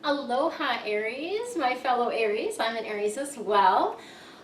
Aloha Aries, my fellow Aries. I'm an Aries as well.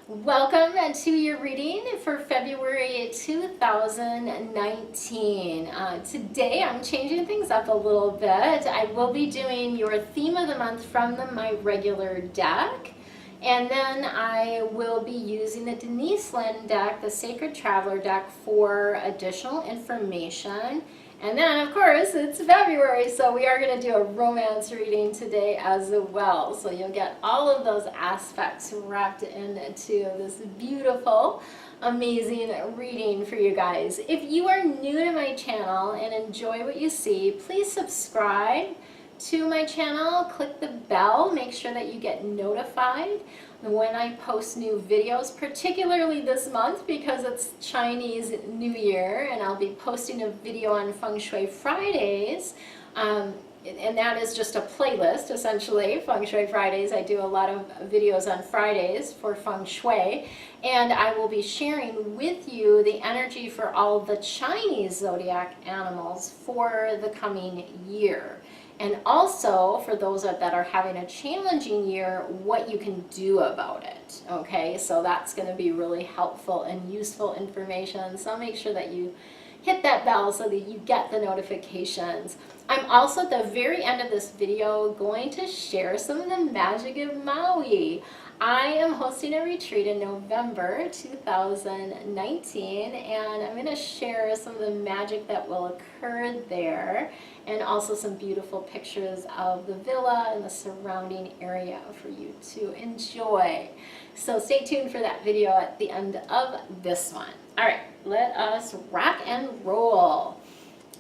Welcome to your reading for February 2019. Today I'm changing things up a little bit. I will be doing your theme of the month from my regular deck. And then I will be using the Denise Lynn deck, the Sacred Traveler deck, for additional information. And then, of course, it's February, so we are going to do a romance reading today as well. So you'll get all of those aspects wrapped into this beautiful, amazing reading for you guys. If you are new to my channel and enjoy what you see, please subscribe to my channel, click the bell, make sure that you get notified when I post new videos, particularly this month because it's Chinese New Year, and I'll be posting a video on Feng Shui Fridays, and that is just a playlist essentially. Feng Shui Fridays, I do a lot of videos on Fridays for Feng Shui, and I will be sharing with you the energy for all the Chinese zodiac animals for the coming year. And also, for those that are having a challenging year, what you can do about it, okay? So that's going to be really helpful and useful information. So make sure that you hit that bell so that you get the notifications. I'm also, at the very end of this video, going to share some of the magic of Maui. I am hosting a retreat in November 2019, and I'm going to share some of the magic that will occur there, and also some beautiful pictures of the villa and the surrounding area for you to enjoy. So stay tuned for that video at the end of this one. All right, let us rock and roll.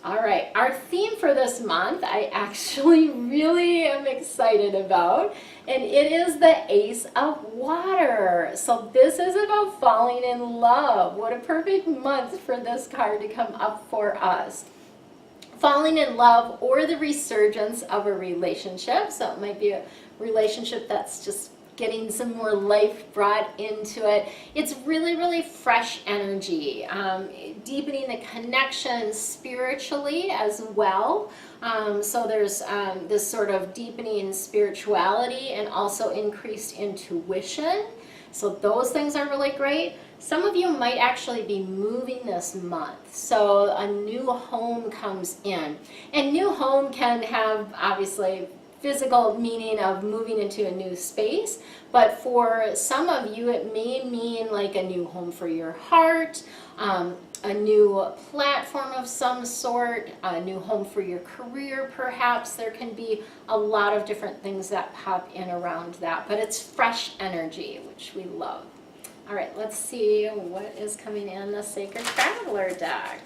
All right, our theme for this month I actually really am excited about, and it is the Ace of Water. So this is about falling in love. What a perfect month for this card to come up for us. Falling in love or the resurgence of a relationship. So it might be a relationship that's just getting some more life brought into it. It's really, really fresh energy, deepening the connection spiritually as well. So there's this sort of deepening spirituality and also increased intuition. So those things are really great. Some of you might actually be moving this month. So a new home comes in. And new home can have, obviously, physical meaning of moving into a new space, but for some of you it may mean like a new home for your heart, a new platform of some sort, a new home for your career perhaps. There can be a lot of different things that pop in around that, but it's fresh energy, which we love. All right, let's see what is coming in the Sacred Traveler deck.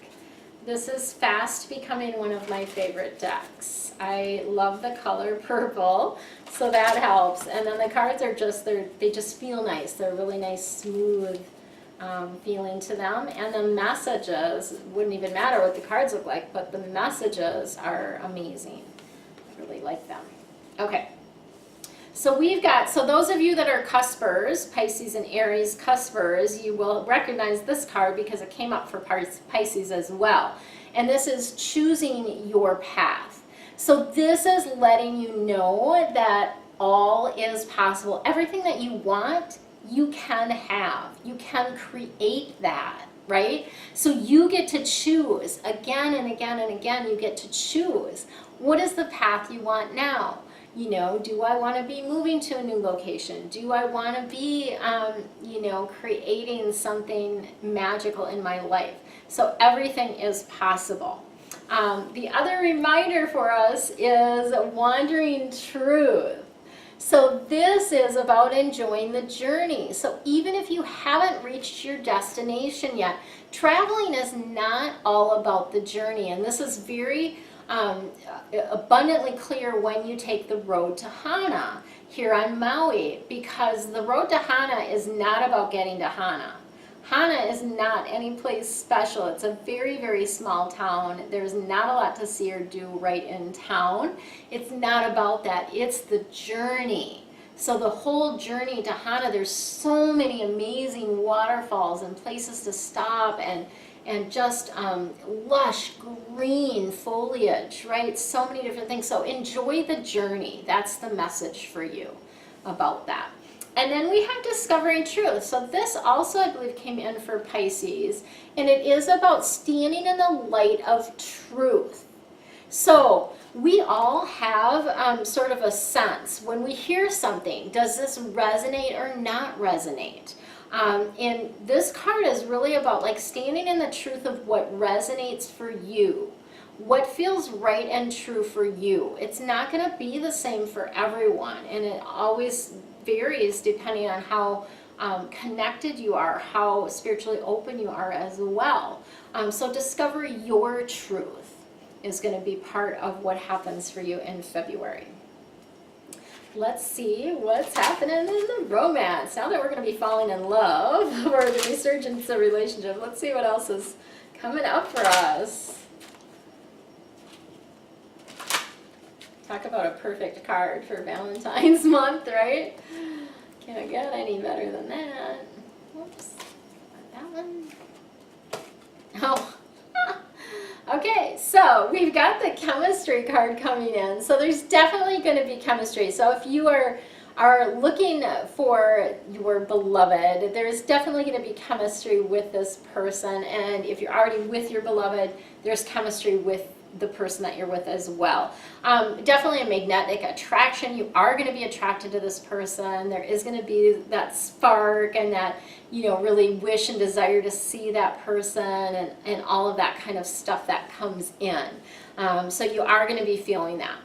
This is fast becoming one of my favorite decks. I love the color purple, so that helps. And then the cards are just, they just feel nice. They're really nice, smooth feeling to them. And the messages, wouldn't even matter what the cards look like, but the messages are amazing. I really like them. Okay. So we've got, so those of you that are cuspers, Pisces and Aries cuspers, you will recognize this card because it came up for Pisces as well. And this is choosing your path. So this is letting you know that all is possible. Everything that you want, you can have. You can create that, right? So you get to choose again and again and again. You get to choose. What is the path you want now? You know, do I want to be moving to a new location? Do I want to be, you know, creating something magical in my life? So everything is possible. The other reminder for us is Wandering Truth. So this is about enjoying the journey. So even if you haven't reached your destination yet, traveling is not all about the journey. And this is very abundantly clear when you take the road to Hana here on Maui, because the road to Hana is not about getting to Hana. Hana is not any place special. It's a very, very small town. There's not a lot to see or do right in town. It's not about that. It's the journey. So the whole journey to Hana, there's so many amazing waterfalls and places to stop and and just lush green foliage, right? So many different things. So enjoy the journey. That's the message for you about that. And then we have discovering truth. So this also, I believe, came in for Pisces, and it is about standing in the light of truth. So we all have sort of a sense when we hear something, does this resonate or not resonate? And this card is really about like standing in the truth of what resonates for you, what feels right and true for you. It's not going to be the same for everyone, and it always varies depending on how connected you are, how spiritually open you are as well. So discover your truth is going to be part of what happens for you in February. Let's see what's happening in the romance. Now that we're going to be falling in love, or the resurgence of relationship, let's see what else is coming up for us. Talk about a perfect card for Valentine's month, right? Can't get any better than that. Whoops. Not that one. Oh. Okay, so we've got the chemistry card coming in. So there's definitely going to be chemistry. So if you are looking for your beloved, there's definitely going to be chemistry with this person. And if you're already with your beloved, there's chemistry with the person that you're with as well. Definitely a magnetic attraction. You are going to be attracted to this person. There is going to be that spark and that, you know, really wish and desire to see that person, and all of that kind of stuff that comes in. So you are going to be feeling that.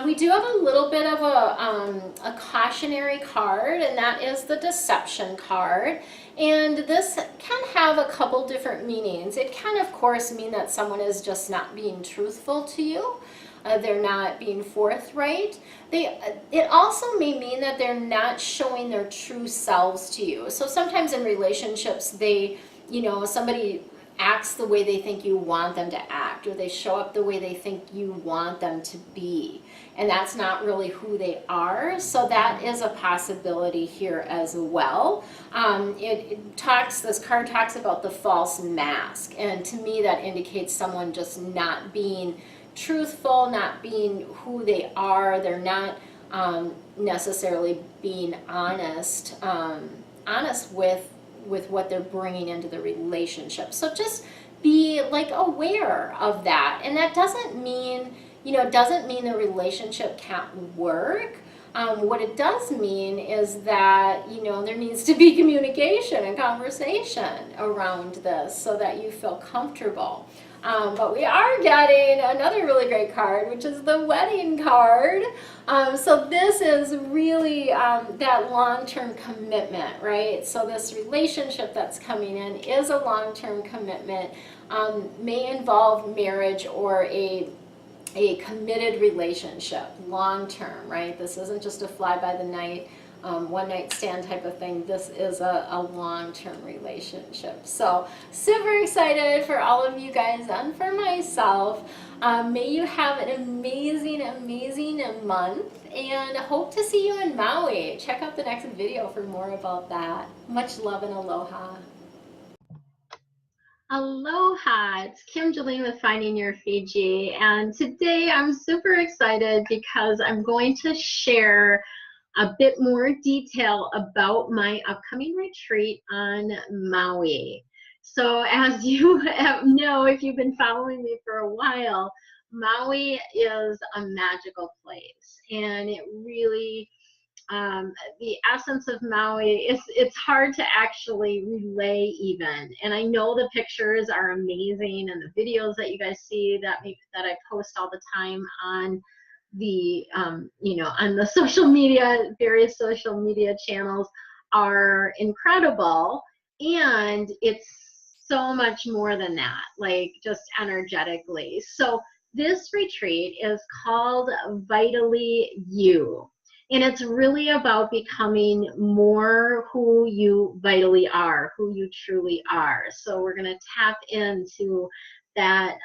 We do have a little bit of a cautionary card, and that is the deception card. And this can have a couple different meanings. It can, of course, mean that someone is just not being truthful to you. They're not being forthright. It also may mean that they're not showing their true selves to you. So sometimes in relationships, somebody acts the way they think you want them to act, or they show up the way they think you want them to be, and that's not really who they are. So that is a possibility here as well. This card talks about the false mask, and to me that indicates someone just not being truthful, not being who they are. They're not necessarily being honest with what they're bringing into the relationship. So just be like aware of that. And that doesn't mean, the relationship can't work. What it does mean is that, there needs to be communication and conversation around this so that you feel comfortable. But we are getting another really great card, which is the wedding card. So this is really that long-term commitment, right? So this relationship that's coming in is a long-term commitment, may involve marriage or a committed relationship, long-term, right? This isn't just a fly-by-the-night, one-night stand type of thing. This is a long-term relationship. So super excited for all of you guys and for myself. May you have an amazing, amazing month, and hope to see you in Maui. Check out the next video for more about that. Much love and aloha. Aloha, it's Kim Jolene with Finding Your Fiji, and today I'm super excited because I'm going to share a bit more detail about my upcoming retreat on Maui. So as you know, if you've been following me for a while, Maui is a magical place, and it really, the essence of Maui, it's hard to actually relay even. And I know the pictures are amazing, and the videos that you guys see that I post all the time on the on the social media, various social media channels, are incredible. And it's so much more than that, like just energetically. So this retreat is called Vitally You. And it's really about becoming more who you vitally are, who you truly are. So we're going to tap into that,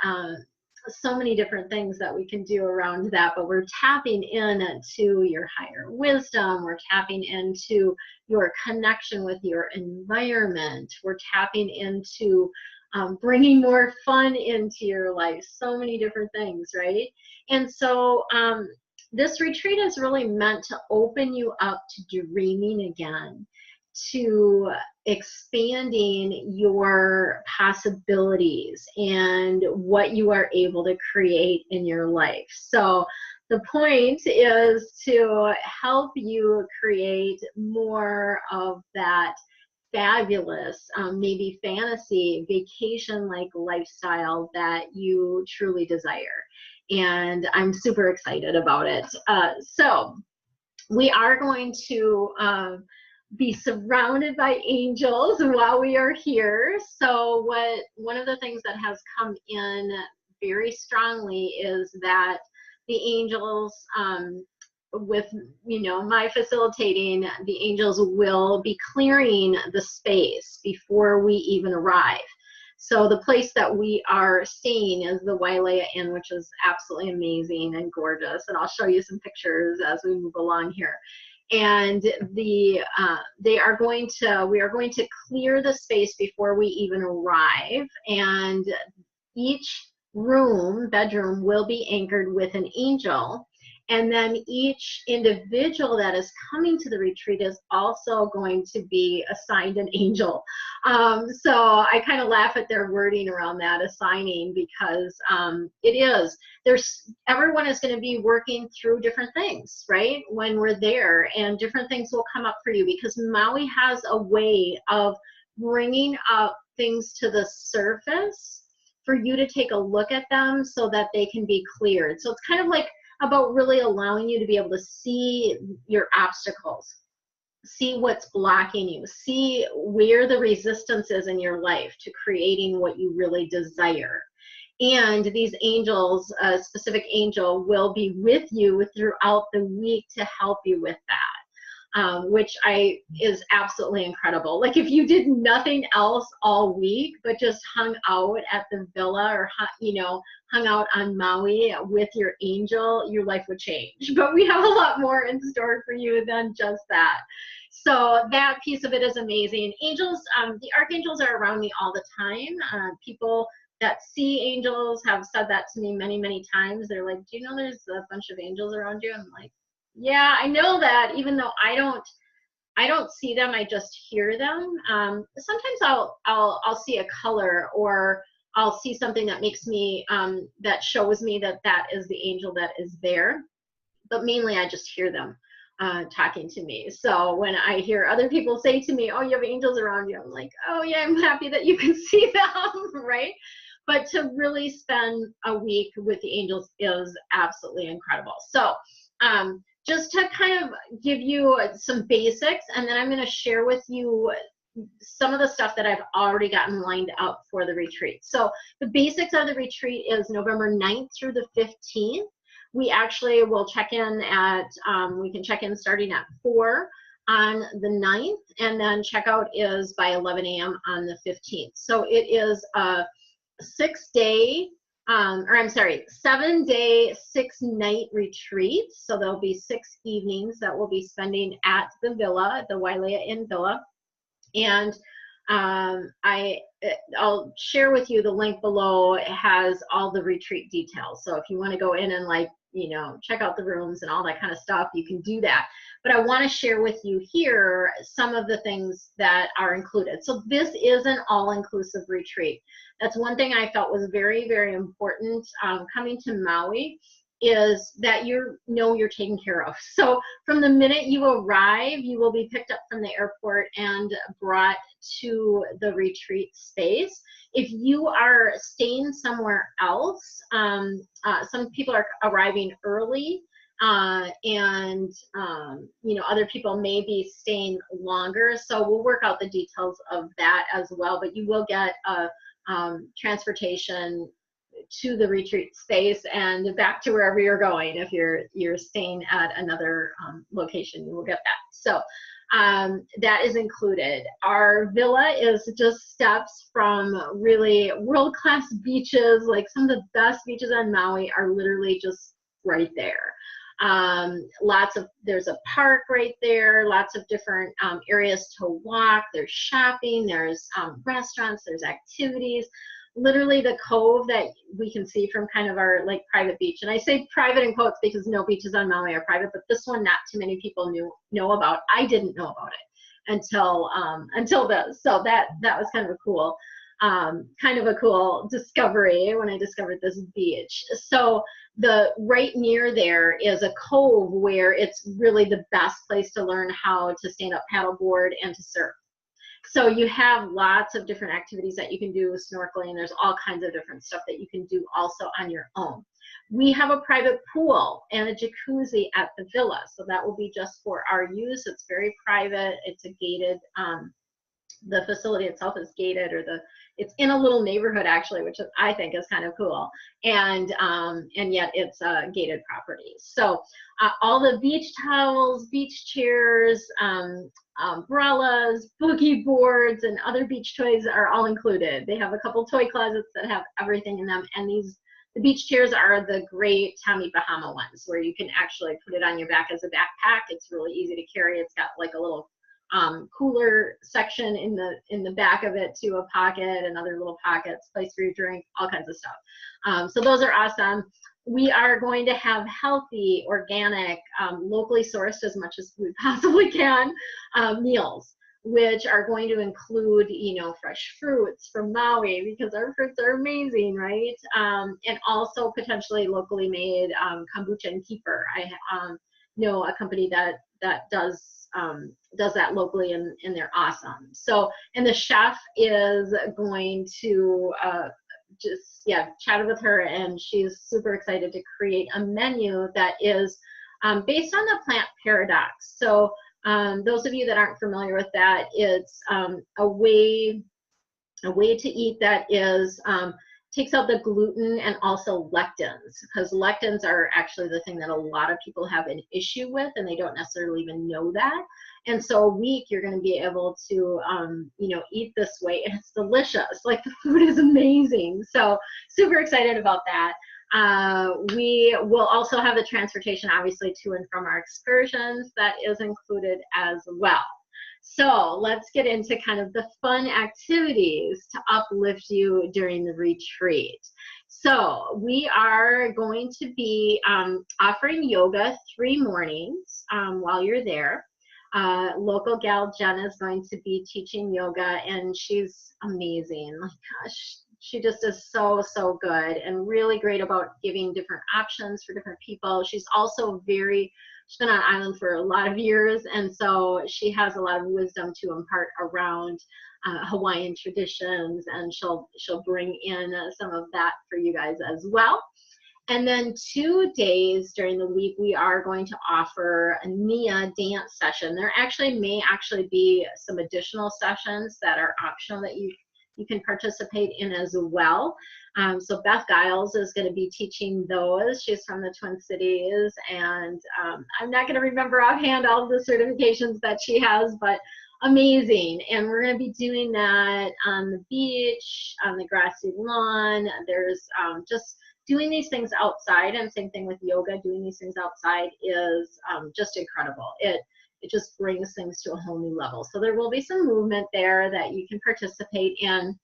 so many different things that we can do around that, but we're tapping into your higher wisdom. We're tapping into your connection with your environment. We're tapping into bringing more fun into your life, so many different things, right? And so this retreat is really meant to open you up to dreaming again, to expanding your possibilities and what you are able to create in your life. So the point is to help you create more of that fabulous, maybe fantasy, vacation-like lifestyle that you truly desire. And I'm super excited about it. So we are going to be surrounded by angels while we are here. So one of the things that has come in very strongly is that the angels, with my facilitating, the angels will be clearing the space before we even arrive. So the place that we are staying is the Wailea Inn, which is absolutely amazing and gorgeous, and I'll show you some pictures as we move along here. And we are going to clear the space before we even arrive, and each bedroom will be anchored with an angel. And then each individual that is coming to the retreat is also going to be assigned an angel. So I kind of laugh at their wording around that, assigning, because everyone is going to be working through different things, right? When we're there, and different things will come up for you, because Maui has a way of bringing up things to the surface for you to take a look at them so that they can be cleared. So it's kind of like about really allowing you to be able to see your obstacles, see what's blocking you, see where the resistance is in your life to creating what you really desire. And these angels, a specific angel, will be with you throughout the week to help you with that, which is absolutely incredible. Like, if you did nothing else all week but just hung out at the villa, or hung out on Maui with your angel, your life would change. But we have a lot more in store for you than just that. So that piece of it is amazing. Angels, the archangels are around me all the time. People that see angels have said that to me many, many times. They're like, do you know there's a bunch of angels around you? I'm like, yeah, I know that, even though I don't see them, I just hear them. Sometimes I'll see a color, or I'll see something that makes me, that shows me that that is the angel that is there. But mainly I just hear them talking to me. So when I hear other people say to me, oh, you have angels around you, I'm like, oh yeah, I'm happy that you can see them, right? But to really spend a week with the angels is absolutely incredible. So just to kind of give you some basics, and then I'm going to share with you some of the stuff that I've already gotten lined up for the retreat. So the basics of the retreat is November 9th through the 15th. We actually will check in at, we can check in starting at 4 on the 9th, and then checkout is by 11 a.m. on the 15th. So it is a 7-day, 6-night retreat. So there'll be 6 evenings that we'll be spending at the villa, the Wailea Inn Villa. And I'll share with you the link below. It has all the retreat details. So if you want to go in and check out the rooms and all that kind of stuff, you can do that. But I want to share with you here some of the things that are included. So this is an all-inclusive retreat. That's one thing I felt was very, very important coming to Maui, is that you're taken care of. So from the minute you arrive, you will be picked up from the airport and brought to the retreat space. If you are staying somewhere else, some people are arriving early, and other people may be staying longer. So we'll work out the details of that as well. But you will get transportation to the retreat space and back to wherever you're going. If you're staying at another location, you will get that. So that is included. Our villa is just steps from really world-class beaches. Like, some of the best beaches on Maui are literally just right there. There's a park right there, lots of different areas to walk. There's shopping, there's restaurants, there's activities. Literally the cove that we can see from kind of our like private beach. And I say private in quotes because no beaches on Maui are private, but this one not too many people know about. I didn't know about it until this. So that was kind of a cool discovery when I discovered this beach. So right near there is a cove where it's really the best place to learn how to stand up paddleboard and to surf. So you have lots of different activities that you can do with snorkeling. There's all kinds of different stuff that you can do also on your own. We have a private pool and a jacuzzi at the villa. So that will be just for our use. It's very private. It's a gated, the facility itself is gated, it's in a little neighborhood actually, which I think is kind of cool. And yet it's a gated property. So all the beach towels, beach chairs, umbrellas, boogie boards, and other beach toys are all included. They have a couple toy closets that have everything in them. And the beach chairs are the great Tommy Bahama ones where you can actually put it on your back as a backpack. It's really easy to carry. It's got like a little cooler section in the back of it to a pocket and other little pockets, place for your drink, all kinds of stuff. So those are awesome. We are going to have healthy, organic, locally sourced as much as we possibly can meals, which are going to include, fresh fruits from Maui because our fruits are amazing, right? And also potentially locally made kombucha and kefir. I know a company that does that locally, and they're awesome. So, and the chef is going to chatted with her, and she's super excited to create a menu that is based on the plant paradox. So those of you that aren't familiar with that, it's a way to eat that is takes out the gluten and also lectins, because lectins are actually the thing that a lot of people have an issue with, and they don't necessarily even know that. And so a week you're going to be able to eat this way, and it's delicious. Like, the food is amazing. So super excited about that. We will also have the transportation, obviously, to and from our excursions. That is included as well. So let's get into kind of the fun activities to uplift you during the retreat. So we are going to be offering yoga 3 mornings while you're there. Local gal Jen is going to be teaching yoga, and she's amazing. My gosh, she just is so good and really great about giving different options for different people. She's also she's been on island for a lot of years, and so she has a lot of wisdom to impart around Hawaiian traditions, and she'll bring in some of that for you guys as well. And then 2 days during the week, we are going to offer a Nia dance session. There may be some additional sessions that are optional that you can participate in as well. So Beth Giles is going to be teaching those. She's from the Twin Cities, and I'm not going to remember offhand all of the certifications that she has, but amazing. And we're going to be doing that on the beach, on the grassy lawn. There's just doing these things outside, and same thing with yoga. Doing these things outside is just incredible. It just brings things to a whole new level. So there will be some movement there that you can participate in.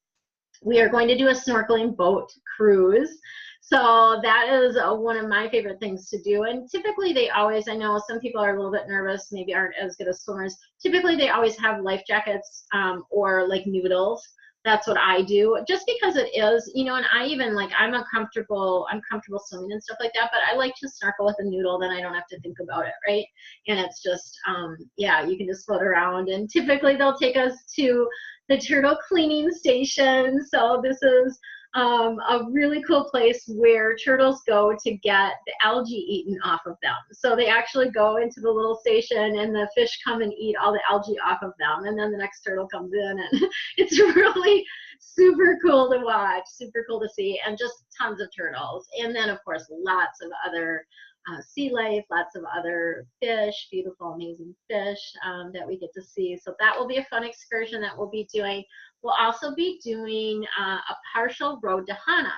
We are going to do a snorkeling boat cruise. So that is one of my favorite things to do. And typically I know some people are a little bit nervous, maybe aren't as good as swimmers. Typically they always have life jackets or like noodles. That's what I do, just because it is, and I even I'm comfortable swimming and stuff like that, but I like to snorkel with a noodle, then I don't have to think about it, right? And it's just, you can just float around, and typically they'll take us to the turtle cleaning station. So this is a really cool place where turtles go to get the algae eaten off of them. So they actually go into the little station, and the fish come and eat all the algae off of them, and then the next turtle comes in, and it's really super cool to watch, super cool to see, and just tons of turtles. And then of course lots of other sea life, lots of other fish, beautiful, amazing fish that we get to see. So that will be a fun excursion that we'll be doing. We'll also be doing a partial road to Hana.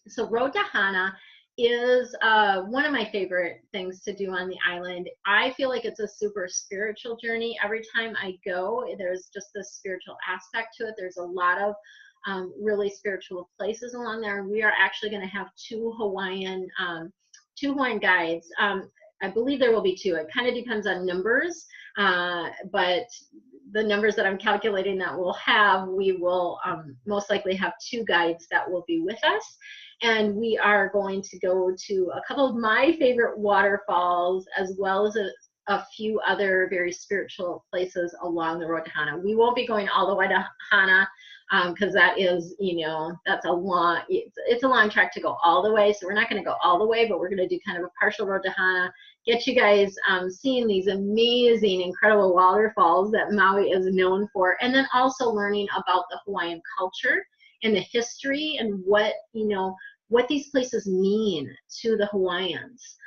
So road to Hana is one of my favorite things to do on the island. I feel like it's a super spiritual journey. Every time I go, there's just this spiritual aspect to it. There's a lot of really spiritual places along there. We are actually going to have two Hawaiian guides. I believe there will be two. It kind of depends on numbers, but the numbers that I'm calculating that we'll have, we will most likely have two guides that will be with us. And we are going to go to a couple of my favorite waterfalls, as well as a few other very spiritual places along the road to Hana. We won't be going all the way to Hana, because that is, you know, that's a long, it's a long trek to go all the way. So we're not going to go all the way, but we're going to do kind of a partial road to Hana, get you guys seeing these amazing, incredible waterfalls that Maui is known for, and then also learning about the Hawaiian culture and the history and what, you know, what these places mean to the Hawaiians.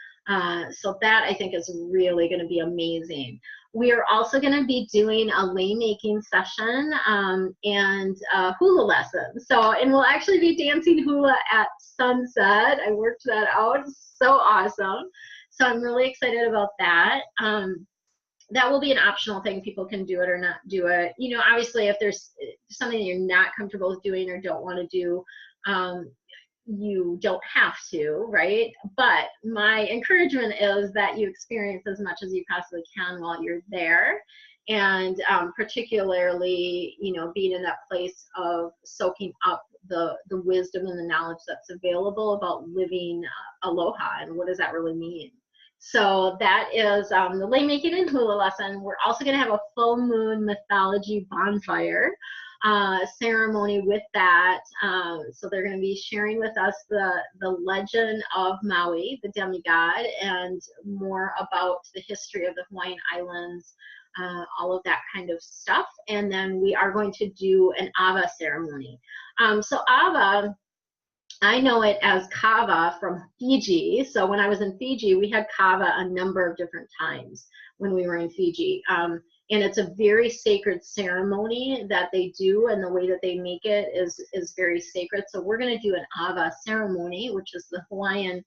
So that I think is really going to be amazing. We are also going to be doing a lei making session and hula lesson. So, and we'll actually be dancing hula at sunset. I worked that out. So awesome. So I'm really excited about that. That will be an optional thing. People can do it or not do it. You know, obviously, if there's something you're not comfortable with doing or don't want to do, you don't have to, right? But my encouragement is that you experience as much as you possibly can while you're there. And particularly, you know, being in that place of soaking up the wisdom and the knowledge that's available about living aloha and what does that really mean. So that is the lei making and hula lesson. We're also going to have a full moon mythology bonfire ceremony with that. So they're going to be sharing with us the legend of Maui, the demigod, and more about the history of the Hawaiian Islands, all of that kind of stuff. And then we are going to do an awa ceremony. So awa, I know it as kava from Fiji. So when I was in Fiji, we had kava a number of different times when we were in Fiji. And it's a very sacred ceremony that they do, and the way that they make it is very sacred. So we're going to do an awa ceremony, which is the Hawaiian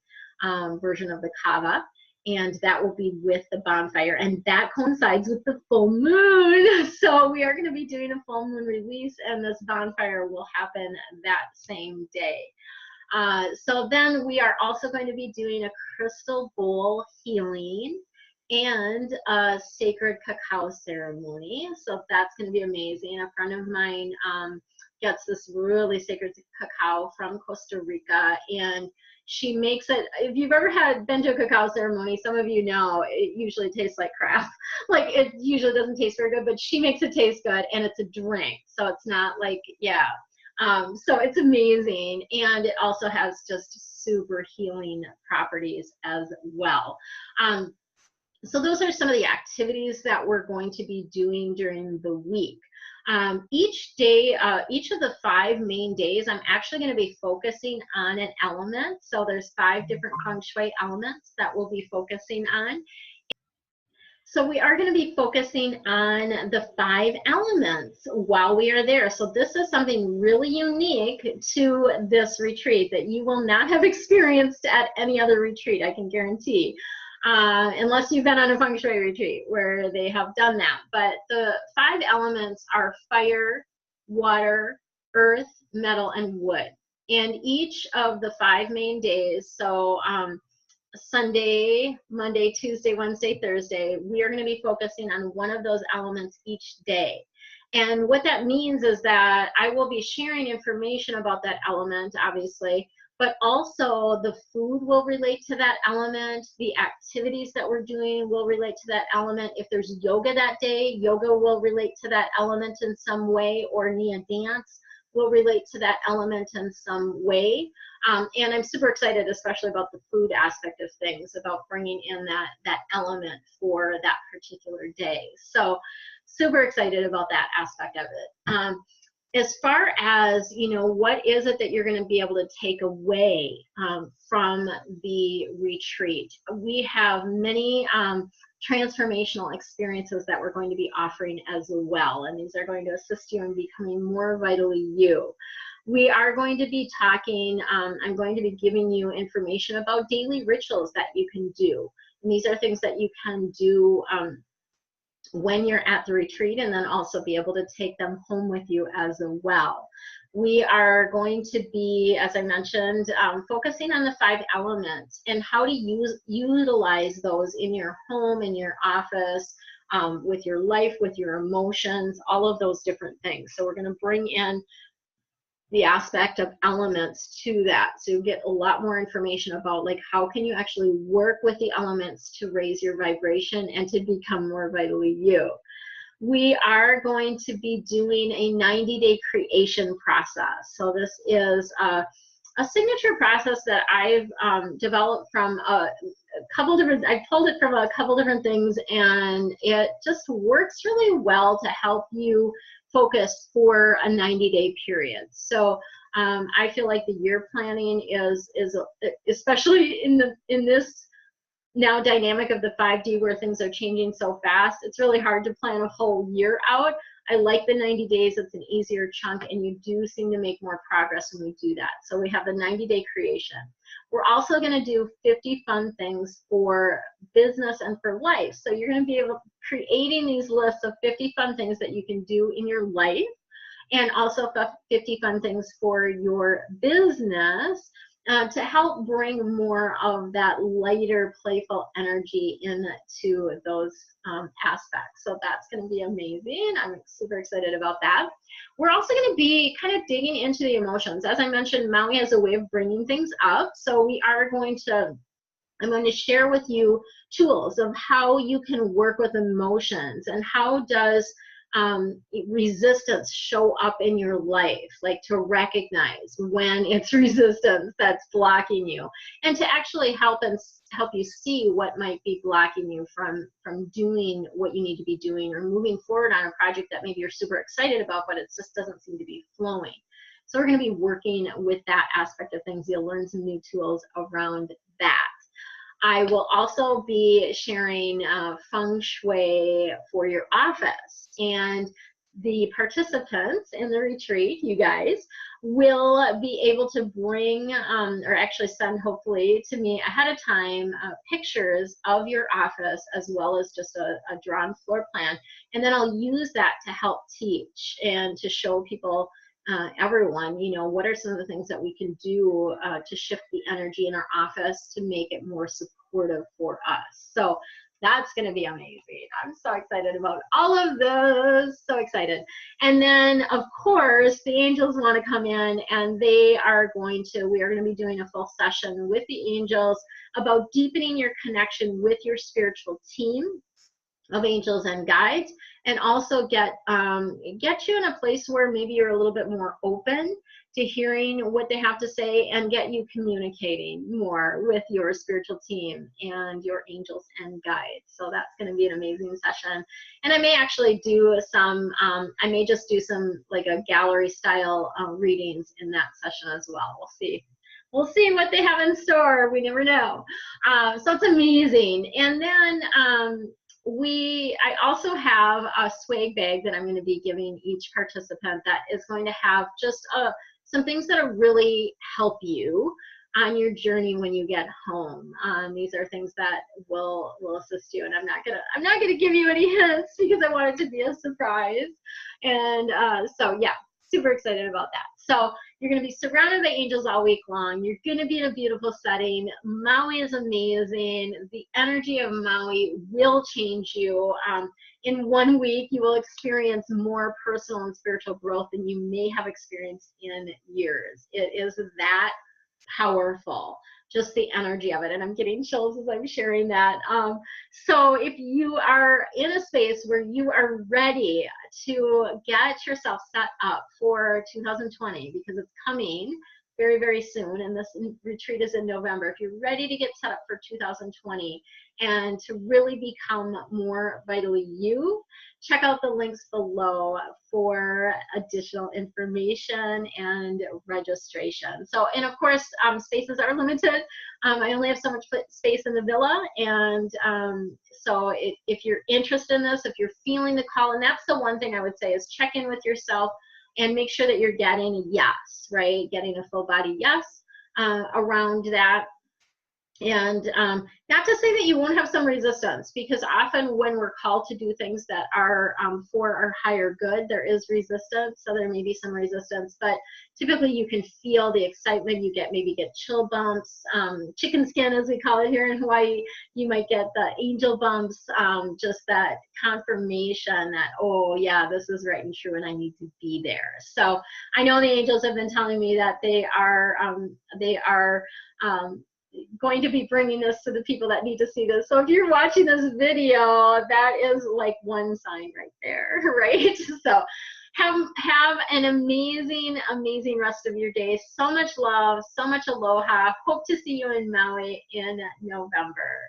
version of the kava, and that will be with the bonfire, and that coincides with the full moon. So we are going to be doing a full moon release, and this bonfire will happen that same day. So then we are also going to be doing a crystal bowl healing and a sacred cacao ceremony. So that's going to be amazing. A friend of mine gets this really sacred cacao from Costa Rica, and she makes it. If you've ever been to a cacao ceremony, some of you know it usually tastes like crap. Like, it usually doesn't taste very good, but she makes it taste good, and it's a drink. So it's not like, yeah. So it's amazing, and it also has just super healing properties as well. So those are some of the activities that we're going to be doing during the week. Each day, each of the 5 main days, I'm actually going to be focusing on an element. So there's 5 different feng shui elements that we'll be focusing on. So we are going to be focusing on the 5 elements while we are there. So this is something really unique to this retreat that you will not have experienced at any other retreat, I can guarantee. Unless you've been on a feng shui retreat where they have done that. But the 5 elements are fire, water, earth, metal, and wood. And each of the 5 main days, so Sunday, Monday, Tuesday, Wednesday, Thursday, we are going to be focusing on one of those elements each day. And what that means is that I will be sharing information about that element, obviously, but also the food will relate to that element. The activities that we're doing will relate to that element. If there's yoga that day, yoga will relate to that element in some way, or Nia dance will relate to that element in some way. And I'm super excited, especially about the food aspect of things, about bringing in that element for that particular day. So super excited about that aspect of it. As far as, you know, what is it that you're going to be able to take away from the retreat? We have many transformational experiences that we're going to be offering as well, and these are going to assist you in becoming more vitally you. We are going to be talking, I'm going to be giving you information about daily rituals that you can do. And these are things that you can do when you're at the retreat, and then also be able to take them home with you as well. We are going to be, as I mentioned, focusing on the 5 elements and how to utilize those in your home, in your office, with your life, with your emotions, all of those different things. So we're going to bring in the aspect of elements to that, so you get a lot more information about like how can you actually work with the elements to raise your vibration and to become more vitally you. We are going to be doing a 90-day creation process. So this is a signature process that I've developed from a couple different, I pulled it from a couple different things, and it just works really well to help you focus for a 90-day period. So I feel like the year planning is especially in this now dynamic of the 5D where things are changing so fast, it's really hard to plan a whole year out. I like the 90 days. It's an easier chunk, and you do seem to make more progress when we do that. So we have the 90-day creation. We're also going to do 50 fun things for business and for life. So you're going to be able creating these lists of 50 fun things that you can do in your life, and also 50 fun things for your business, to help bring more of that lighter, playful energy into those aspects. So that's going to be amazing. I'm super excited about that. We're also going to be kind of digging into the emotions. As I mentioned, Maui has a way of bringing things up. So I'm going to share with you tools of how you can work with emotions, and how does resistance show up in your life, like to recognize when it's resistance that's blocking you, and to actually help you see what might be blocking you from doing what you need to be doing, or moving forward on a project that maybe you're super excited about, but it just doesn't seem to be flowing. So we're going to be working with that aspect of things. You'll learn some new tools around that. I will also be sharing feng shui for your office, and the participants in the retreat, you guys, will be able to bring, or actually send hopefully to me ahead of time, pictures of your office, as well as just a drawn floor plan. And then I'll use that to help teach and to show people, everyone, you know, what are some of the things that we can do to shift the energy in our office to make it more supportive for us. So that's going to be amazing. I'm so excited about all of this. So excited. And then, of course, the angels want to come in, and we are going to be doing a full session with the angels about deepening your connection with your spiritual team of angels and guides, and also get you in a place where maybe you're a little bit more open to hearing what they have to say, and get you communicating more with your spiritual team and your angels and guides. So that's going to be an amazing session. And I may actually do some, I may just do some like a gallery style readings in that session as well. We'll see. We'll see what they have in store. We never know. So it's amazing. And then I also have a swag bag that I'm going to be giving each participant that is going to have just some things that will really help you on your journey when you get home. These are things that will assist you, and I'm not gonna give you any hints because I want it to be a surprise. And so yeah, super excited about that. So you're going to be surrounded by angels all week long. You're going to be in a beautiful setting. Maui is amazing. The energy of Maui will change you. In 1 week, you will experience more personal and spiritual growth than you may have experienced in years. It is that powerful, just the energy of it. And I'm getting chills as I'm sharing that. So if you are in a space where you are ready to get yourself set up for 2020, because it's coming very, very soon, and this retreat is in November. If you're ready to get set up for 2020 and to really become more vitally you, check out the links below for additional information and registration. So, and of course, spaces are limited. I only have so much space in the villa, and so if you're interested in this, if you're feeling the call, and that's the one thing I would say is check in with yourself and make sure that you're getting a yes, right? Getting a full body yes around that. And not to say that you won't have some resistance, because often when we're called to do things that are for our higher good, there is resistance. So there may be some resistance, but typically you can feel the excitement. You maybe get chill bumps, chicken skin as we call it here in Hawaii. You might get the angel bumps, just that confirmation that, oh yeah, this is right and true and I need to be there. So I know the angels have been telling me that they are going to be bringing this to the people that need to see this. So if you're watching this video, that is like one sign right there, right? So have an amazing rest of your day. So much love, so much aloha. Hope to see you in Maui in November.